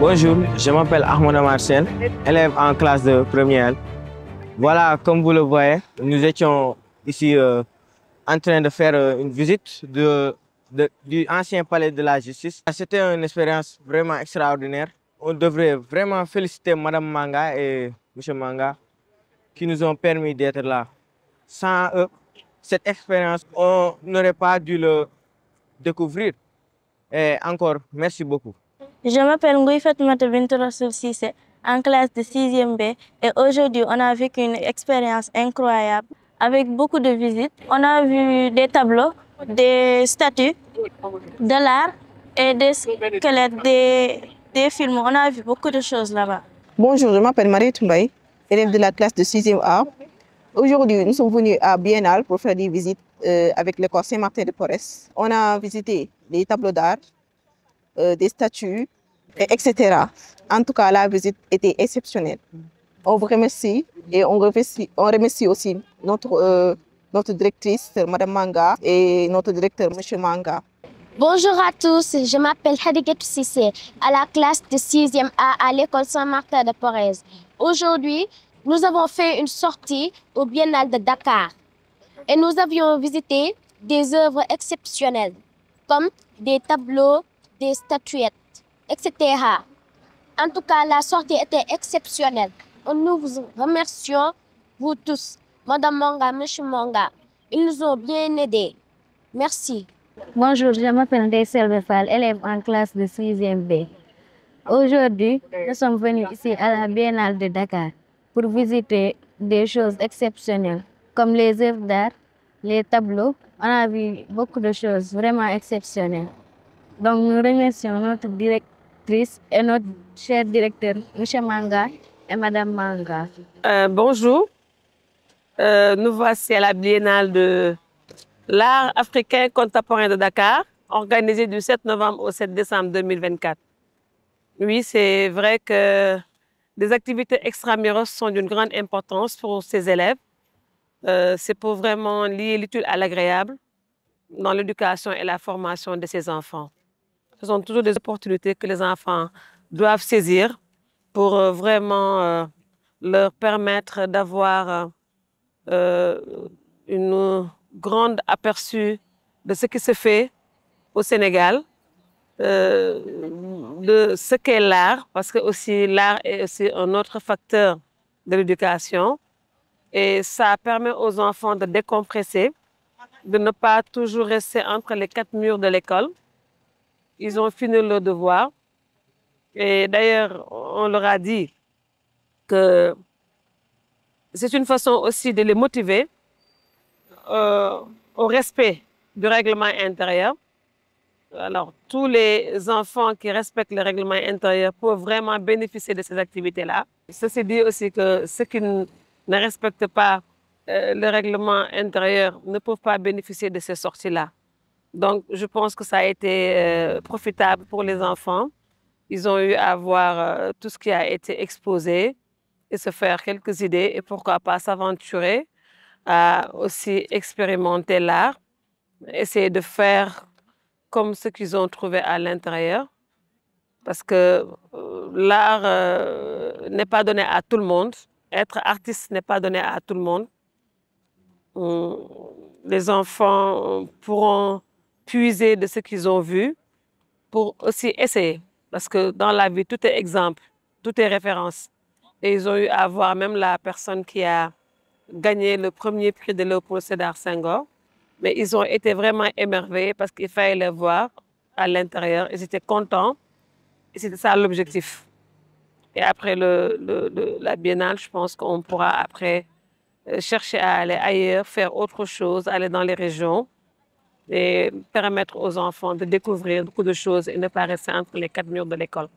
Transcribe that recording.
Bonjour, je m'appelle Ahmada Marcel, élève en classe de première. Voilà, comme vous le voyez, nous étions ici en train de faire une visite du ancien palais de la justice. C'était une expérience vraiment extraordinaire. On devrait vraiment féliciter Madame Manga et Monsieur Manga qui nous ont permis d'être là. Sans eux, cette expérience, on n'aurait pas dû le découvrir. Et encore, merci beaucoup. Je m'appelle Ngouy Fatmata Bintou Rassoul Cissé, en classe de 6e B, et aujourd'hui on a vécu une expérience incroyable avec beaucoup de visites. On a vu des tableaux, des statues, de l'art et des squelettes, des films. On a vu beaucoup de choses là-bas. Bonjour, je m'appelle Marie Toumbaye, élève de la classe de 6e A. Aujourd'hui, nous sommes venus à Biennale pour faire des visites avec l'école Saint-Martin de Porres. On a visité des tableaux d'art, des statues, etc. En tout cas, la visite était exceptionnelle. On vous remercie et on remercie aussi notre directrice, Mme Manga, et notre directeur, M. Manga. Bonjour à tous, je m'appelle Hadigatou Sissé, à la classe de 6e A à l'école Saint-Martin de Porres. Aujourd'hui, nous avons fait une sortie au Biennale de Dakar et nous avions visité des œuvres exceptionnelles comme des tableaux, des statuettes, etc. En tout cas, la sortie était exceptionnelle. Nous vous remercions, vous tous, Madame Manga, Monsieur Manga. Ils nous ont bien aidés. Merci. Bonjour, je m'appelle Ndeye Fall, élève en classe de 6e B. Aujourd'hui, nous sommes venus ici à la Biennale de Dakar pour visiter des choses exceptionnelles, comme les œuvres d'art, les tableaux. On a vu beaucoup de choses vraiment exceptionnelles. Donc, nous remercions notre directrice et notre cher directeur, M. Manga et Mme Manga. Bonjour, nous voici à la Biennale de l'art africain contemporain de Dakar, organisée du 7 novembre au 7 décembre 2024. Oui, c'est vrai que des activités extramuros sont d'une grande importance pour ces élèves. C'est pour vraiment lier l'utile à l'agréable dans l'éducation et la formation de ces enfants. Ce sont toujours des opportunités que les enfants doivent saisir pour vraiment leur permettre d'avoir une grande aperçu de ce qui se fait au Sénégal, de ce qu'est l'art, parce que aussi l'art est aussi un autre facteur de l'éducation. Et ça permet aux enfants de décompresser, de ne pas toujours rester entre les quatre murs de l'école. Ils ont fini leur devoir. Et d'ailleurs, on leur a dit que c'est une façon aussi de les motiver au respect du règlement intérieur. Alors, tous les enfants qui respectent le règlement intérieur peuvent vraiment bénéficier de ces activités-là. Ceci dit aussi que ceux qui ne respectent pas le règlement intérieur ne peuvent pas bénéficier de ces sorties-là. Donc, je pense que ça a été profitable pour les enfants. Ils ont eu à voir tout ce qui a été exposé et se faire quelques idées et pourquoi pas s'aventurer à aussi expérimenter l'art, essayer de faire comme ce qu'ils ont trouvé à l'intérieur. Parce que l'art n'est pas donné à tout le monde. Être artiste n'est pas donné à tout le monde. Les enfants pourront puiser de ce qu'ils ont vu pour aussi essayer. Parce que dans la vie, tout est exemple, tout est référence. Et ils ont eu à voir même la personne qui a gagné le premier prix de Léopold Sédar Senghor. Mais ils ont été vraiment émerveillés parce qu'il fallait les voir à l'intérieur. Ils étaient contents. Et c'était ça l'objectif. Et après la biennale, je pense qu'on pourra après chercher à aller ailleurs, faire autre chose, aller dans les régions et permettre aux enfants de découvrir beaucoup de choses et ne pas rester entre les quatre murs de l'école.